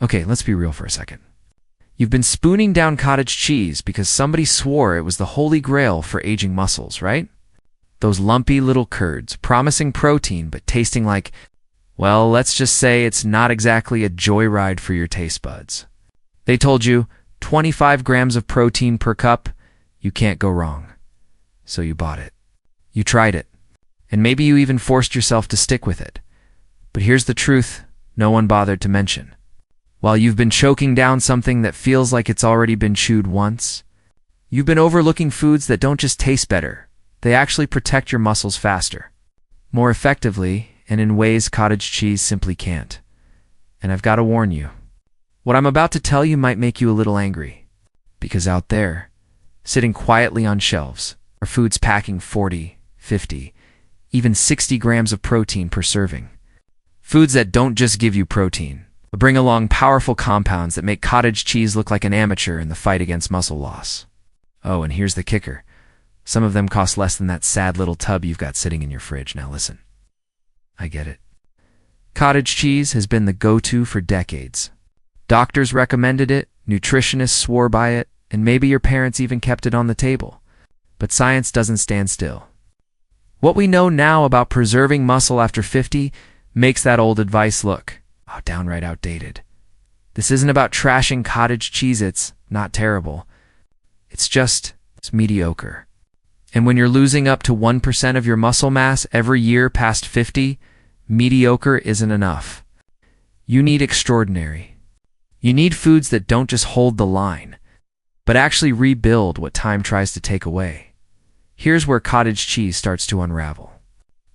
Okay, let's be real for a second. You've been spooning down cottage cheese because somebody swore it was the holy grail for aging muscles, right? Those lumpy little curds, promising protein but tasting like, well, let's just say it's not exactly a joyride for your taste buds. They told you 25 grams of protein per cup, you can't go wrong. So you bought it. You tried it. And maybe you even forced yourself to stick with it. But here's the truth no one bothered to mention. While you've been choking down something that feels like it's already been chewed once, you've been overlooking foods that don't just taste better, they actually protect your muscles faster, more effectively, and in ways cottage cheese simply can't. And I've got to warn you, what I'm about to tell you might make you a little angry, because out there, sitting quietly on shelves, are foods packing 40, 50, even 60 grams of protein per serving. Foods that don't just give you protein, but bring along powerful compounds that make cottage cheese look like an amateur in the fight against muscle loss. Oh, and here's the kicker. Some of them cost less than that sad little tub you've got sitting in your fridge. Now listen. I get it. Cottage cheese has been the go-to for decades. Doctors recommended it, nutritionists swore by it, and maybe your parents even kept it on the table. But science doesn't stand still. What we know now about preserving muscle after 50 makes that old advice look downright outdated. This isn't about trashing cottage cheese. It's not terrible. It's mediocre. And when you're losing up to 1% of your muscle mass every year past 50, mediocre isn't enough. You need extraordinary. You need foods that don't just hold the line, but actually rebuild what time tries to take away. Here's where cottage cheese starts to unravel.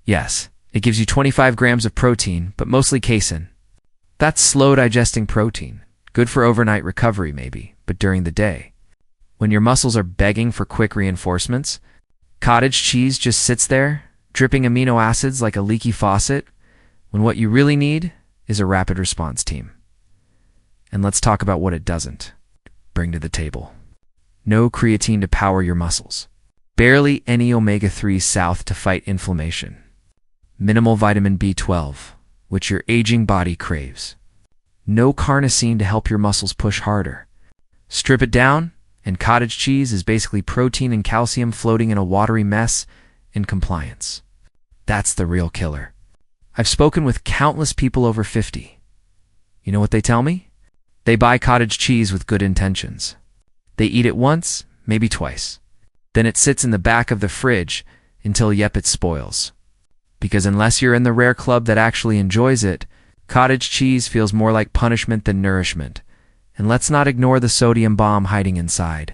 Yes, it gives you 25 grams of protein, but mostly casein. That's slow-digesting protein, good for overnight recovery maybe, but during the day, when your muscles are begging for quick reinforcements, cottage cheese just sits there, dripping amino acids like a leaky faucet, when what you really need is a rapid response team. And let's talk about what it doesn't bring to the table. No creatine to power your muscles. Barely any omega-3 south to fight inflammation. Minimal vitamin B12, which your aging body craves. No carnosine to help your muscles push harder. Strip it down, and cottage cheese is basically protein and calcium floating in a watery mess in compliance. That's the real killer. I've spoken with countless people over 50. You know what they tell me? They buy cottage cheese with good intentions. They eat it once, maybe twice. Then it sits in the back of the fridge until it spoils. Because unless you're in the rare club that actually enjoys it, cottage cheese feels more like punishment than nourishment. And let's not ignore the sodium bomb hiding inside.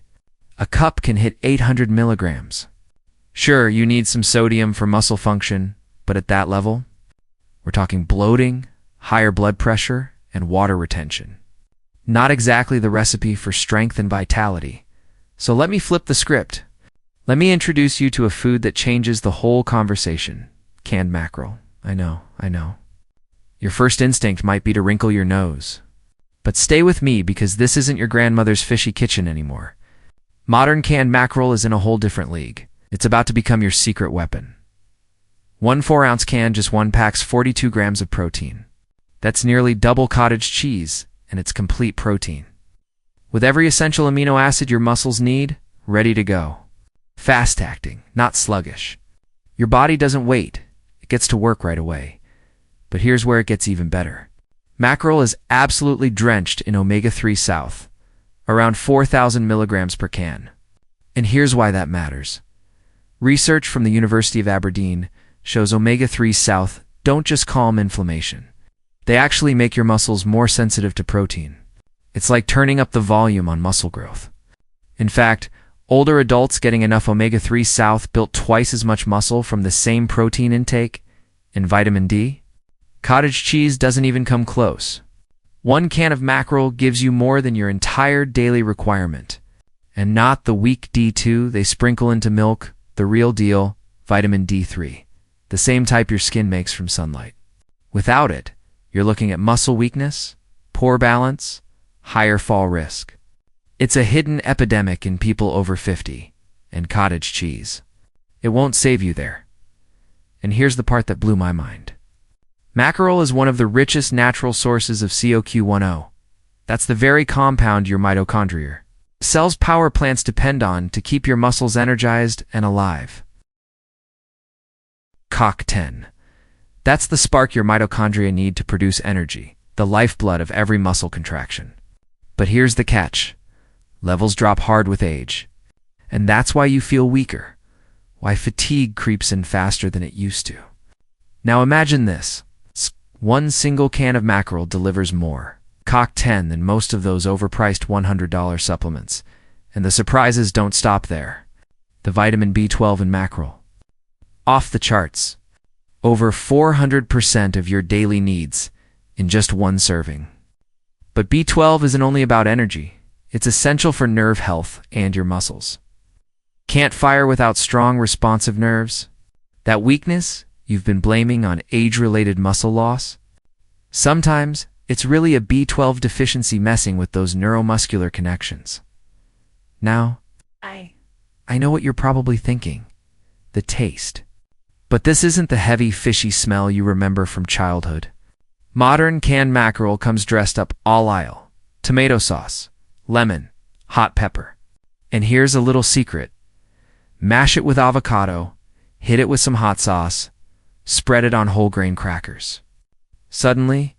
A cup can hit 800 milligrams. Sure, you need some sodium for muscle function, but at that level, we're talking bloating, higher blood pressure, and water retention. Not exactly the recipe for strength and vitality. So let me flip the script. Let me introduce you to a food that changes the whole conversation. Canned mackerel. I know. Your first instinct might be to wrinkle your nose. But stay with me because this isn't your grandmother's fishy kitchen anymore. Modern canned mackerel is in a whole different league. It's about to become your secret weapon. One 4-ounce can just packs 42 grams of protein. That's nearly double cottage cheese, and it's complete protein. With every essential amino acid your muscles need, ready to go. Fast-acting, not sluggish. Your body doesn't wait. It gets to work right away. But here's where it gets even better. Mackerel is absolutely drenched in omega-3 south, around 4,000 milligrams per can. And here's why that matters. Research from the University of Aberdeen shows omega-3 south don't just calm inflammation. They actually make your muscles more sensitive to protein. It's like turning up the volume on muscle growth. In fact, older adults getting enough omega-3 south built twice as much muscle from the same protein intake and vitamin D. Cottage cheese doesn't even come close. One can of mackerel gives you more than your entire daily requirement. And not the weak D2 they sprinkle into milk, the real deal, vitamin D3, the same type your skin makes from sunlight. Without it, you're looking at muscle weakness, poor balance, higher fall risk. It's a hidden epidemic in people over 50, and cottage cheese. It won't save you there. And here's the part that blew my mind. Mackerel is one of the richest natural sources of CoQ10, That's the very compound your mitochondria, cells power plants depend on to keep your muscles energized and alive. CoQ10. That's the spark your mitochondria need to produce energy, the lifeblood of every muscle contraction. But here's the catch. Levels drop hard with age. And that's why you feel weaker, why fatigue creeps in faster than it used to. Now imagine this. One single can of mackerel delivers more CoQ10 than most of those overpriced $100 supplements. And the surprises don't stop there. The vitamin B12 in mackerel. Off the charts. Over 400% of your daily needs in just one serving. But B12 isn't only about energy. It's essential for nerve health and your muscles. Can't fire without strong, responsive nerves? That weakness you've been blaming on age-related muscle loss? Sometimes it's really a B12 deficiency messing with those neuromuscular connections. Now, I know what you're probably thinking. The taste. But this isn't the heavy, fishy smell you remember from childhood. Modern canned mackerel comes dressed up all aisle. Tomato sauce, lemon, hot pepper. And here's a little secret. Mash it with avocado, hit it with some hot sauce, spread it on whole grain crackers. Suddenly,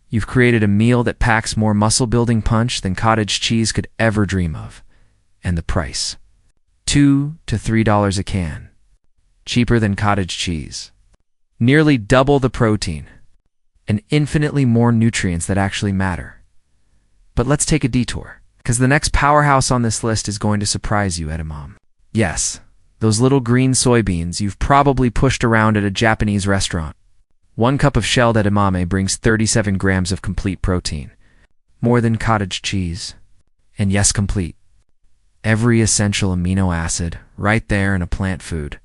you've created a meal that packs more muscle-building punch than cottage cheese could ever dream of. And the price. $2 to $3 a can. Cheaper than cottage cheese. Nearly double the protein. And infinitely more nutrients that actually matter. But let's take a detour, because the next powerhouse on this list is going to surprise you, edamame. Yes, those little green soybeans you've probably pushed around at a Japanese restaurant. 1 cup of shelled edamame brings 37 grams of complete protein. More than cottage cheese. And yes, complete. Every essential amino acid right there in a plant food.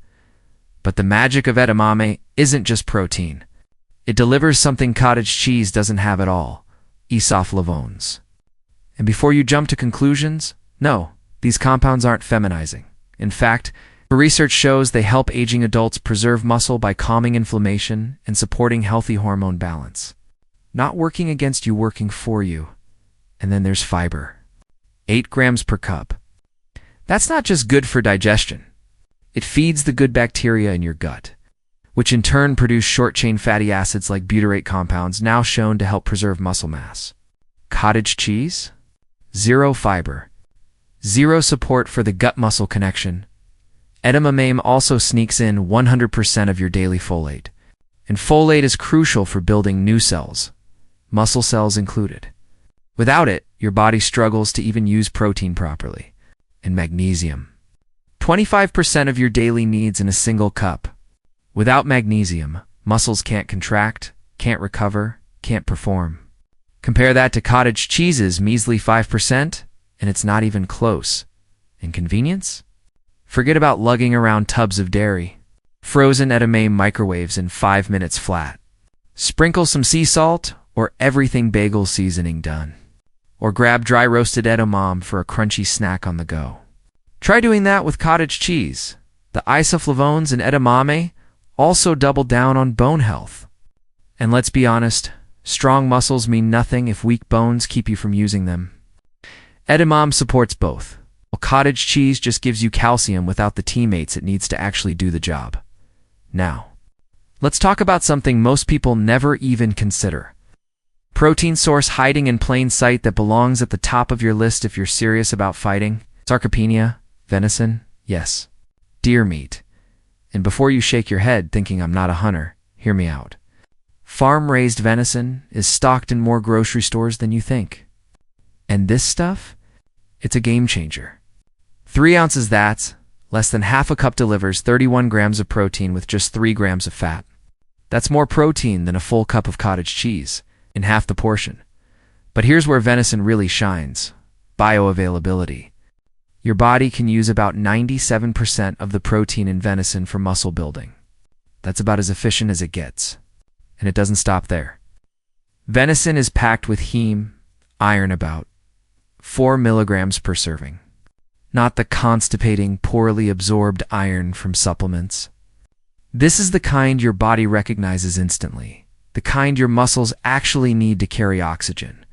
But the magic of edamame isn't just protein. It delivers something cottage cheese doesn't have at all. Isoflavones. And before you jump to conclusions, no, these compounds aren't feminizing. In fact, research shows they help aging adults preserve muscle by calming inflammation and supporting healthy hormone balance. Not working against you, working for you. And then there's fiber. 8 grams per cup. That's not just good for digestion. It feeds the good bacteria in your gut, which in turn produce short-chain fatty acids like butyrate compounds now shown to help preserve muscle mass. Cottage cheese? 0 fiber. 0 support for the gut-muscle connection. Edamame also sneaks in 100% of your daily folate. And folate is crucial for building new cells, muscle cells included. Without it, your body struggles to even use protein properly. And magnesium. 25% of your daily needs in a single cup. Without magnesium, muscles can't contract, can't recover, can't perform. Compare that to cottage cheese's measly 5%, and it's not even close. And convenience? Forget about lugging around tubs of dairy. Frozen edamame microwaves in 5 minutes flat. Sprinkle some sea salt or everything bagel seasoning done. Or grab dry roasted edamame for a crunchy snack on the go. Try doing that with cottage cheese. The isoflavones in edamame also double down on bone health. And let's be honest, strong muscles mean nothing if weak bones keep you from using them. Edamame supports both, while cottage cheese just gives you calcium without the teammates it needs to actually do the job. Now, let's talk about something most people never even consider. Protein source hiding in plain sight that belongs at the top of your list if you're serious about fighting. Sarcopenia, venison, yes, deer meat. And before you shake your head thinking I'm not a hunter, hear me out. Farm-raised venison is stocked in more grocery stores than you think. And this stuff? It's a game changer. 3 ounces that's, less than half a cup delivers 31 grams of protein with just 3 grams of fat. That's more protein than a full cup of cottage cheese, in half the portion. But here's where venison really shines. Bioavailability. Your body can use about 97% of the protein in venison for muscle building. That's about as efficient as it gets. And it doesn't stop there. Venison is packed with heme, iron about 4 milligrams per serving. Not the constipating, poorly absorbed iron from supplements. This is the kind your body recognizes instantly, the kind your muscles actually need to carry oxygen.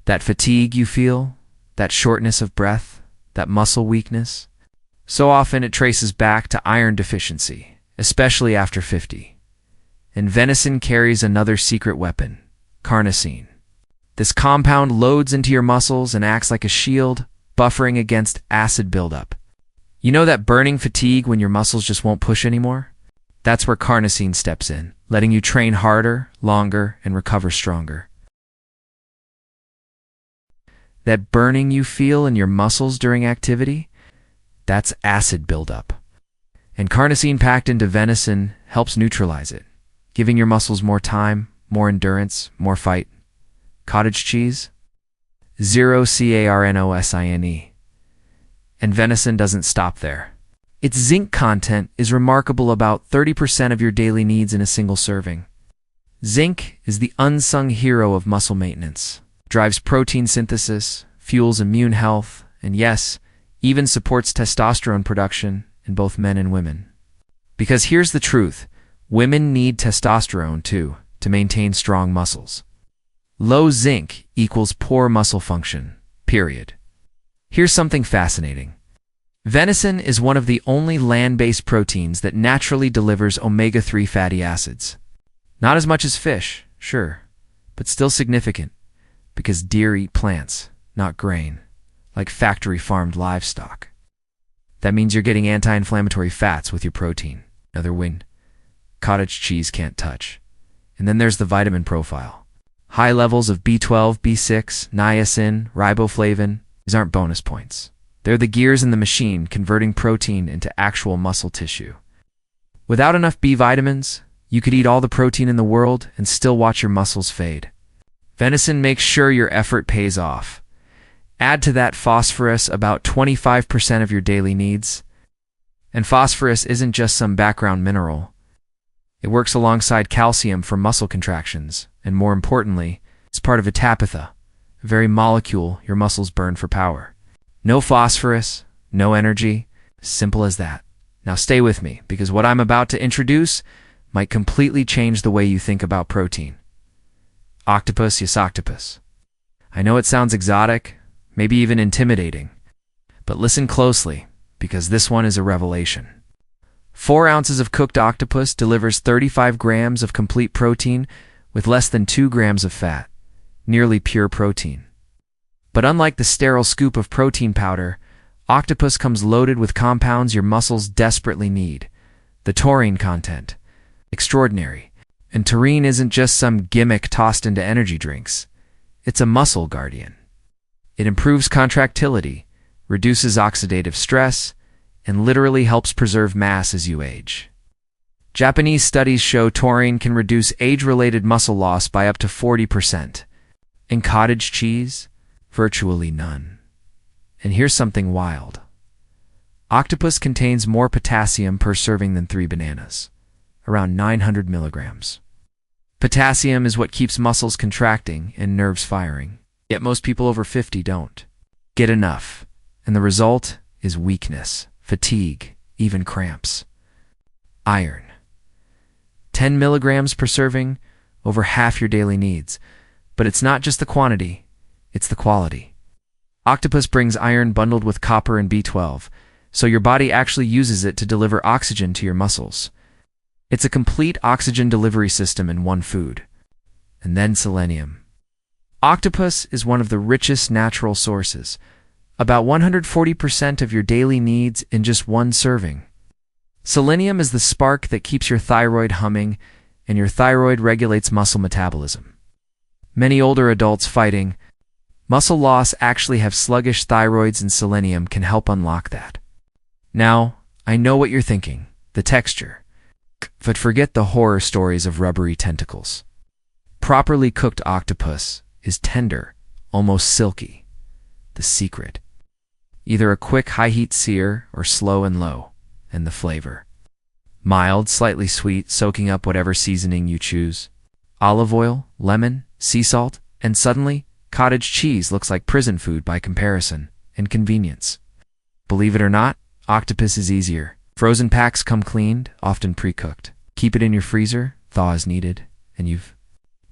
That fatigue you feel, that shortness of breath, that muscle weakness, so often it traces back to iron deficiency, especially after 50. And venison carries another secret weapon, carnosine. This compound loads into your muscles and acts like a shield, buffering against acid buildup. You know that burning fatigue when your muscles just won't push anymore? That's where carnosine steps in, letting you train harder, longer, and recover stronger. That burning you feel in your muscles during activity? That's acid buildup. And carnosine packed into venison helps neutralize it, giving your muscles more time, more endurance, more fight. Cottage cheese? Zero carnosine. And venison doesn't stop there. Its zinc content is remarkable, about 30% of your daily needs in a single serving. Zinc is the unsung hero of muscle maintenance, drives protein synthesis, fuels immune health, and yes, even supports testosterone production in both men and women. Because here's the truth, women need testosterone too to maintain strong muscles. Low zinc equals poor muscle function, period. Here's something fascinating. Venison is one of the only land-based proteins that naturally delivers omega-3 fatty acids. Not as much as fish, sure, but still significant, because deer eat plants, not grain, like factory-farmed livestock. That means you're getting anti-inflammatory fats with your protein. Another win. Cottage cheese can't touch. And then there's the vitamin profile. High levels of B12, B6, niacin, riboflavin. These aren't bonus points. They're the gears in the machine converting protein into actual muscle tissue. Without enough B vitamins, you could eat all the protein in the world and still watch your muscles fade. Venison makes sure your effort pays off. Add to that phosphorus, about 25% of your daily needs. And phosphorus isn't just some background mineral. It works alongside calcium for muscle contractions, and more importantly, it's part of vitapitha, a very molecule your muscles burn for power. No phosphorus, no energy, simple as that. Now stay with me, because what I'm about to introduce might completely change the way you think about protein. Octopus, yes octopus. I know it sounds exotic, maybe even intimidating, but listen closely, because this one is a revelation. 4 ounces of cooked octopus delivers 35 grams of complete protein with less than 2 grams of fat, nearly pure protein. But unlike the sterile scoop of protein powder, octopus comes loaded with compounds your muscles desperately need. The taurine content. Extraordinary. And taurine isn't just some gimmick tossed into energy drinks. It's a muscle guardian. It improves contractility, reduces oxidative stress, and literally helps preserve mass as you age. Japanese studies show taurine can reduce age-related muscle loss by up to 40%. In cottage cheese, virtually none. And here's something wild. Octopus contains more potassium per serving than 3 bananas, around 900 milligrams. Potassium is what keeps muscles contracting and nerves firing, yet most people over 50 don't get enough, and the result is weakness, fatigue, even cramps. Iron. 10 milligrams per serving, over half your daily needs. But it's not just the quantity, it's the quality. Octopus brings iron bundled with copper and B12, so your body actually uses it to deliver oxygen to your muscles. It's a complete oxygen delivery system in one food. And then selenium. Octopus is one of the richest natural sources, about 140% of your daily needs in just one serving. Selenium is the spark that keeps your thyroid humming, and your thyroid regulates muscle metabolism. Many older adults fighting muscle loss actually have sluggish thyroids, and selenium can help unlock that. Now, I know what you're thinking, the texture. But forget the horror stories of rubbery tentacles. Properly cooked octopus is tender, almost silky. The secret. Either a quick high-heat sear or slow and low, and the flavor. Mild, slightly sweet, soaking up whatever seasoning you choose. Olive oil, lemon, sea salt, and suddenly, cottage cheese looks like prison food by comparison, and convenience. Believe it or not, octopus is easier. Frozen packs come cleaned, often pre-cooked. Keep it in your freezer, thaw as needed, and you've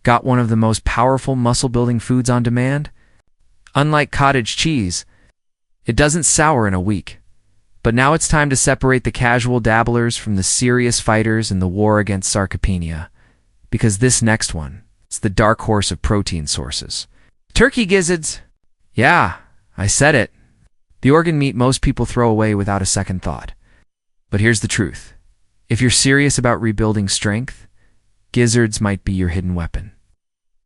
got one of the most powerful muscle-building foods on demand. Unlike cottage cheese, it doesn't sour in a week. But now it's time to separate the casual dabblers from the serious fighters in the war against sarcopenia, because this next one, it's the dark horse of protein sources. Turkey gizzards! Yeah, I said it. The organ meat most people throw away without a second thought. But here's the truth. If you're serious about rebuilding strength, gizzards might be your hidden weapon.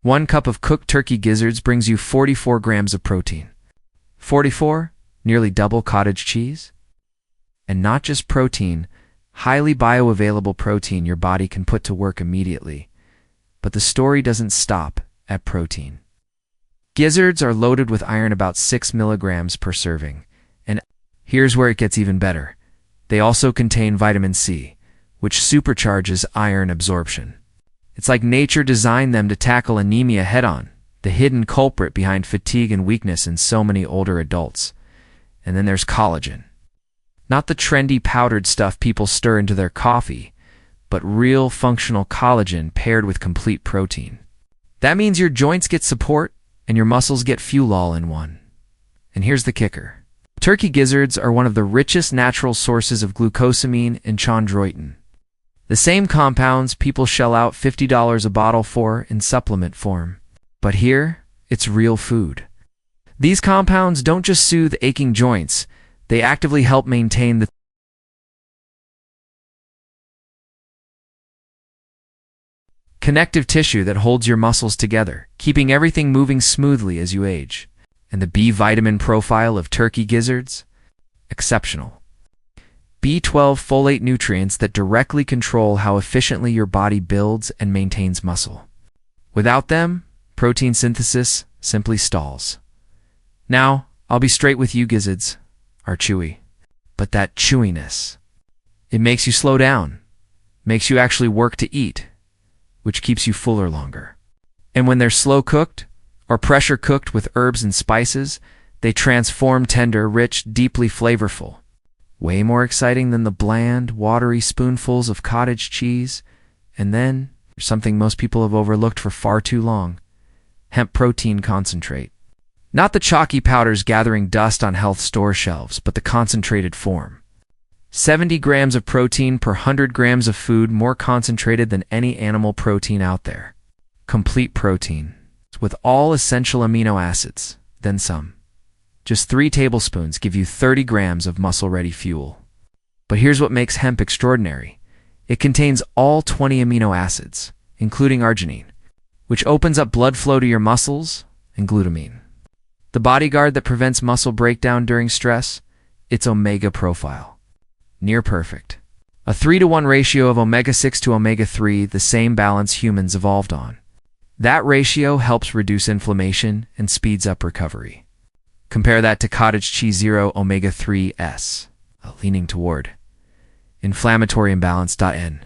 1 cup of cooked turkey gizzards brings you 44 grams of protein. 44? Nearly double cottage cheese? And not just protein, highly bioavailable protein your body can put to work immediately. But the story doesn't stop at protein. Gizzards are loaded with iron, about 6 milligrams per serving. And here's where it gets even better. They also contain vitamin C, which supercharges iron absorption. It's like nature designed them to tackle anemia head-on, the hidden culprit behind fatigue and weakness in so many older adults. And then there's collagen. Not the trendy powdered stuff people stir into their coffee, but real functional collagen paired with complete protein. That means your joints get support and your muscles get fuel all in one. And here's the kicker. Turkey gizzards are one of the richest natural sources of glucosamine and chondroitin. The same compounds people shell out $50 a bottle for in supplement form. But here, it's real food. These compounds don't just soothe aching joints, they actively help maintain the connective tissue that holds your muscles together, keeping everything moving smoothly as you age. And the B vitamin profile of turkey gizzards? Exceptional. B12 folate nutrients that directly control how efficiently your body builds and maintains muscle. Without them, protein synthesis simply stalls. Now, I'll be straight with you, gizzards are chewy. But that chewiness, it makes you slow down, makes you actually work to eat, which keeps you fuller longer. And when they're slow cooked, or pressure cooked with herbs and spices, they transform tender, rich, deeply flavorful. Way more exciting than the bland, watery spoonfuls of cottage cheese. And then, something most people have overlooked for far too long, hemp protein concentrate. Not the chalky powders gathering dust on health store shelves, but the concentrated form. 70 grams of protein per 100 grams of food, more concentrated than any animal protein out there. Complete protein, with all essential amino acids, then some. Just 3 tablespoons give you 30 grams of muscle-ready fuel. But here's what makes hemp extraordinary. It contains all 20 amino acids, including arginine, which opens up blood flow to your muscles, and glutamine, the bodyguard that prevents muscle breakdown during stress. Its omega profile. Near perfect. A 3-to-1 ratio of omega-6 to omega-3, the same balance humans evolved on. That ratio helps reduce inflammation and speeds up recovery. Compare that to cottage cheese 0 omega-3s, leaning toward inflammatory imbalance. N.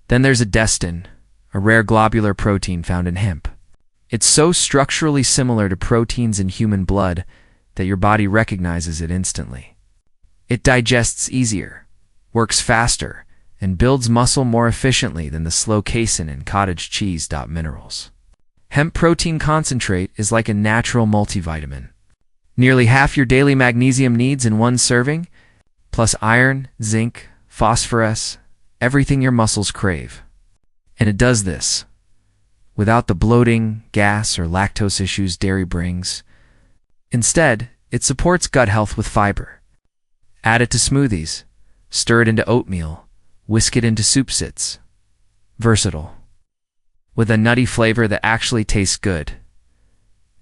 Then there's adestin, a rare globular protein found in hemp. It's so structurally similar to proteins in human blood that your body recognizes it instantly. It digests easier, works faster, and builds muscle more efficiently than the slow casein in cottage cheese. Minerals. Hemp protein concentrate is like a natural multivitamin. Nearly half your daily magnesium needs in one serving, plus iron, zinc, phosphorus, everything your muscles crave. And it does this without the bloating, gas, or lactose issues dairy brings. Instead, it supports gut health with fiber. Add it to smoothies, stir it into oatmeal, whisk it into soup sits. Versatile. With a nutty flavor that actually tastes good.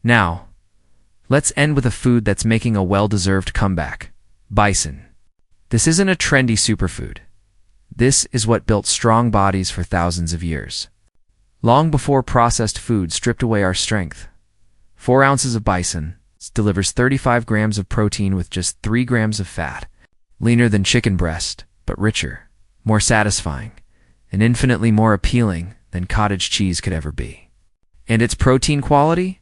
Now, let's end with a food that's making a well-deserved comeback. Bison. This isn't a trendy superfood. This is what built strong bodies for thousands of years. Long before processed food stripped away our strength. 4 ounces of bison delivers 35 grams of protein with just 3 grams of fat. Leaner than chicken breast, but richer, more satisfying, and infinitely more appealing than cottage cheese could ever be. And its protein quality?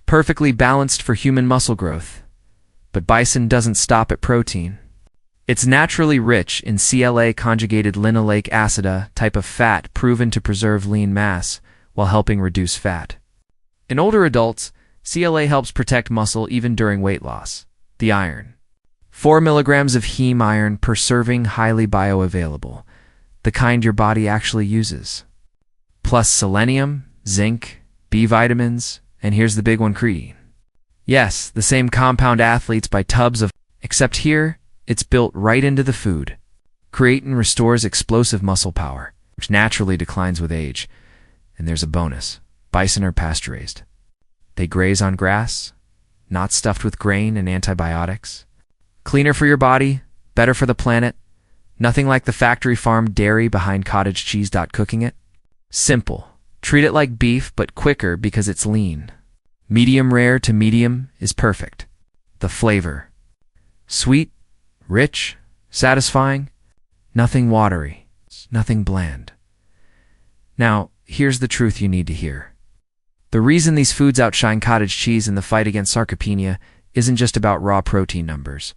Perfectly balanced for human muscle growth. But bison doesn't stop at protein. It's naturally rich in CLA-conjugated linoleic acid, a type of fat proven to preserve lean mass while helping reduce fat. In older adults, CLA helps protect muscle even during weight loss. The iron. 4 milligrams of heme iron per serving, highly bioavailable, the kind your body actually uses. Plus selenium, zinc, B vitamins, and here's the big one, creatine. Yes, the same compound athletes buy tubs of, except here, it's built right into the food. Creatine restores explosive muscle power, which naturally declines with age. And there's a bonus. Bison are pasture-raised. They graze on grass, not stuffed with grain and antibiotics. Cleaner for your body, better for the planet. Nothing like the factory farm dairy behind cottage cheese. Cooking it? Simple. Treat it like beef, but quicker because it's lean. Medium rare to medium is perfect. The flavor. Sweet, rich, satisfying. Nothing watery, nothing bland. Now, here's the truth you need to hear. The reason these foods outshine cottage cheese in the fight against sarcopenia isn't just about raw protein numbers.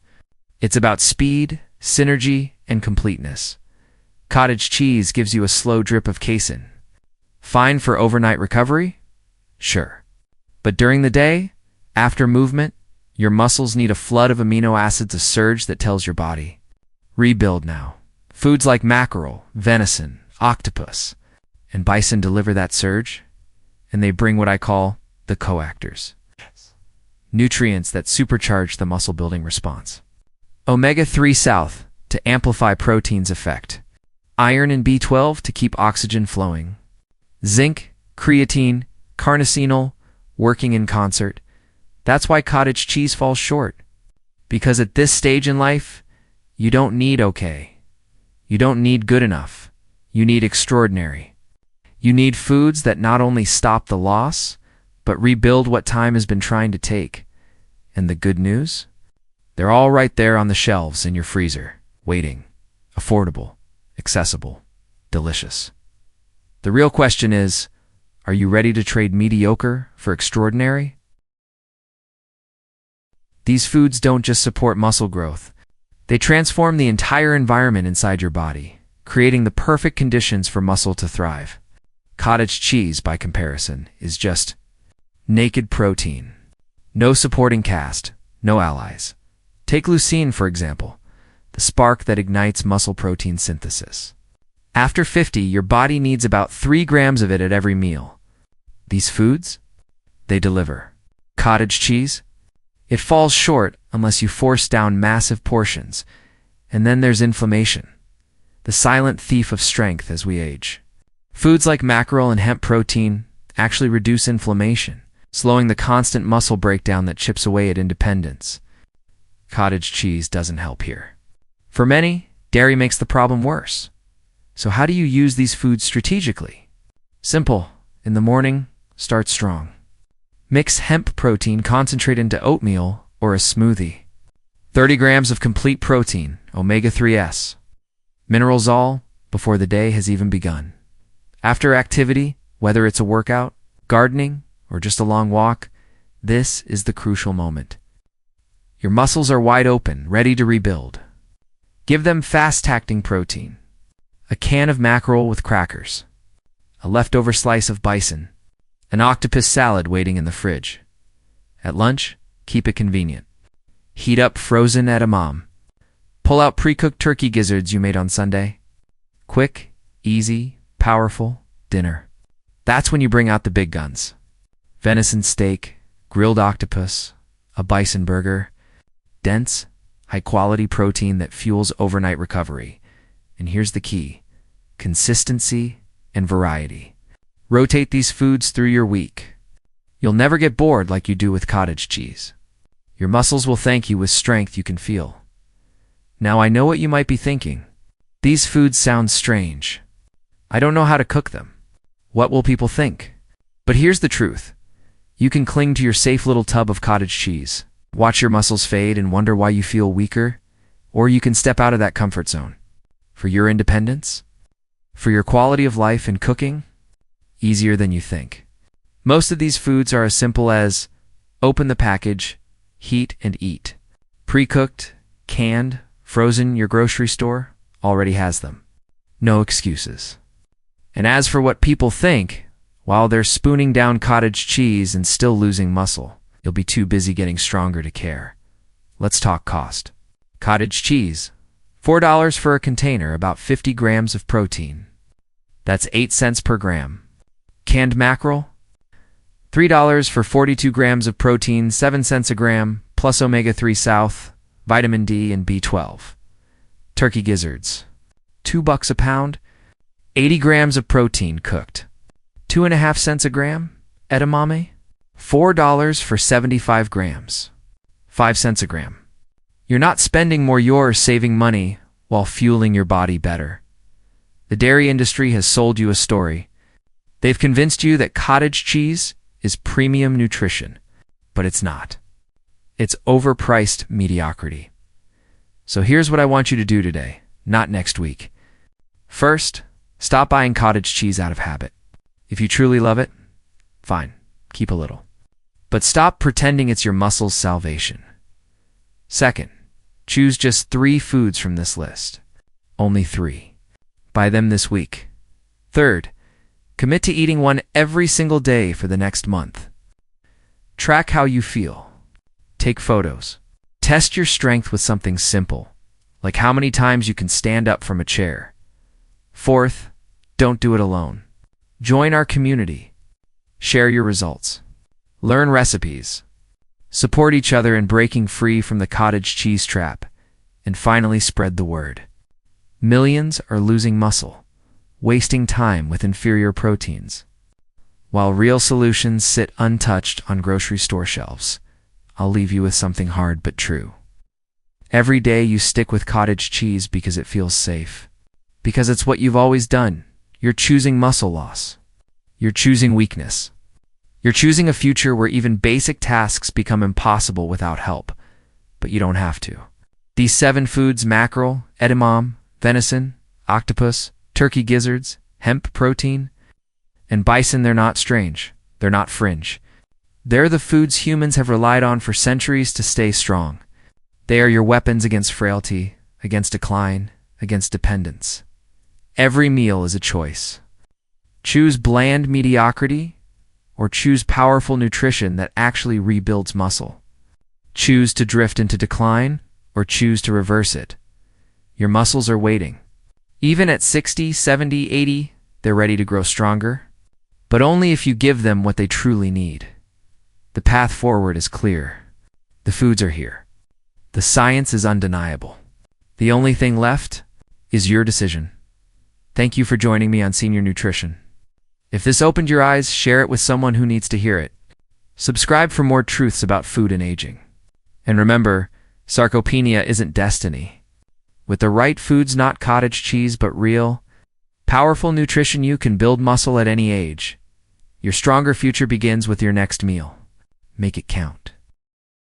It's about speed, synergy, and completeness. Cottage cheese gives you a slow drip of casein. Fine for overnight recovery? Sure. But during the day, after movement, your muscles need a flood of amino acids, a surge that tells your body, rebuild now. Foods like mackerel, venison, octopus, and bison deliver that surge, and they bring what I call the coactors. Nutrients that supercharge the muscle-building response. Omega-3 South to amplify protein's effect. Iron and B12 to keep oxygen flowing. Zinc, creatine, carnosinol working in concert. That's why cottage cheese falls short. Because at this stage in life, you don't need okay. You don't need good enough. You need extraordinary. You need foods that not only stop the loss, but rebuild what time has been trying to take. And the good news? They're all right there on the shelves in your freezer, waiting. Affordable, accessible, delicious. The real question is, are you ready to trade mediocre for extraordinary? These foods don't just support muscle growth. They transform the entire environment inside your body, creating the perfect conditions for muscle to thrive. Cottage cheese, by comparison, is just naked protein. No supporting cast, no allies. Take leucine, for example, the spark that ignites muscle protein synthesis. After 50, your body needs about 3 grams of it at every meal. These foods? They deliver. Cottage cheese? It falls short unless you force down massive portions. And then there's inflammation, the silent thief of strength as we age. Foods like mackerel and hemp protein actually reduce inflammation, slowing the constant muscle breakdown that chips away at independence. Cottage cheese doesn't help here. For many, dairy makes the problem worse. So how do you use these foods strategically? Simple. In the morning, start strong. Mix hemp protein concentrate into oatmeal or a smoothie. 30 grams of complete protein, omega-3s. Minerals all before the day has even begun. After activity, whether it's a workout, gardening, or just a long walk, this is the crucial moment. Your muscles are wide open, ready to rebuild. Give them fast-acting protein. A can of mackerel with crackers. A leftover slice of bison. An octopus salad waiting in the fridge. At lunch, keep it convenient. Heat up frozen edamame. Pull out pre-cooked turkey gizzards you made on Sunday. Quick, easy, powerful dinner. That's when you bring out the big guns. Venison steak, grilled octopus, a bison burger. Dense, high-quality protein that fuels overnight recovery. And here's the key: consistency and variety. Rotate these foods through your week. You'll never get bored like you do with cottage cheese. Your muscles will thank you with strength you can feel. Now I know what you might be thinking. These foods sound strange. I don't know how to cook them. What will people think? But here's the truth. You can cling to your safe little tub of cottage cheese, watch your muscles fade and wonder why you feel weaker, or you can step out of that comfort zone. For your independence? For your quality of life in cooking? Easier than you think. Most of these foods are as simple as open the package, heat and eat. Pre-cooked, canned, frozen, your grocery store already has them. No excuses. And as for what people think, While they're spooning down cottage cheese and still losing muscle, you'll be too busy getting stronger to care. Let's talk cost. Cottage cheese, $4 for a container, about 50 grams of protein. That's 8 cents per gram. Canned mackerel, $3 for 42 grams of protein, 7 cents a gram, plus omega-3 South, vitamin D and B12. Turkey gizzards, $2 a pound, 80 grams of protein cooked, 2.5 cents a gram. Edamame, $4 for 75 grams, 5 cents a gram. You're not spending more, you're saving money while fueling your body better. The dairy industry has sold you a story. They've convinced you that cottage cheese is premium nutrition, but it's not. It's overpriced mediocrity. So here's what I want you to do today, not next week. First, stop buying cottage cheese out of habit. If you truly love it, fine, keep a little. But stop pretending it's your muscles' salvation. Second, choose just 3 foods from this list. Only 3. Buy them this week. Third, commit to eating one every single day for the next month. Track how you feel. Take photos. Test your strength with something simple, like how many times you can stand up from a chair. Fourth, don't do it alone. Join our community. Share your results. Learn recipes. Support each other in breaking free from the cottage cheese trap. And finally, spread the word. Millions are losing muscle, wasting time with inferior proteins. While real solutions sit untouched on grocery store shelves, I'll leave you with something hard but true. Every day you stick with cottage cheese because it feels safe. Because it's what you've always done. You're choosing muscle loss. You're choosing weakness. You're choosing a future where even basic tasks become impossible without help. But you don't have to. These 7 foods, mackerel, edamame, venison, octopus, turkey gizzards, hemp protein, and bison, they're not strange. They're not fringe. They're the foods humans have relied on for centuries to stay strong. They are your weapons against frailty, against decline, against dependence. Every meal is a choice. Choose bland mediocrity, or choose powerful nutrition that actually rebuilds muscle. Choose to drift into decline, or choose to reverse it. Your muscles are waiting. Even at 60, 70, 80, they're ready to grow stronger. But only if you give them what they truly need. The path forward is clear. The foods are here. The science is undeniable. The only thing left is your decision. Thank you for joining me on Senior Nutrition. If this opened your eyes, share it with someone who needs to hear it. Subscribe for more truths about food and aging. And remember, sarcopenia isn't destiny. With the right foods, not cottage cheese, but real, powerful nutrition, you can build muscle at any age. Your stronger future begins with your next meal. Make it count.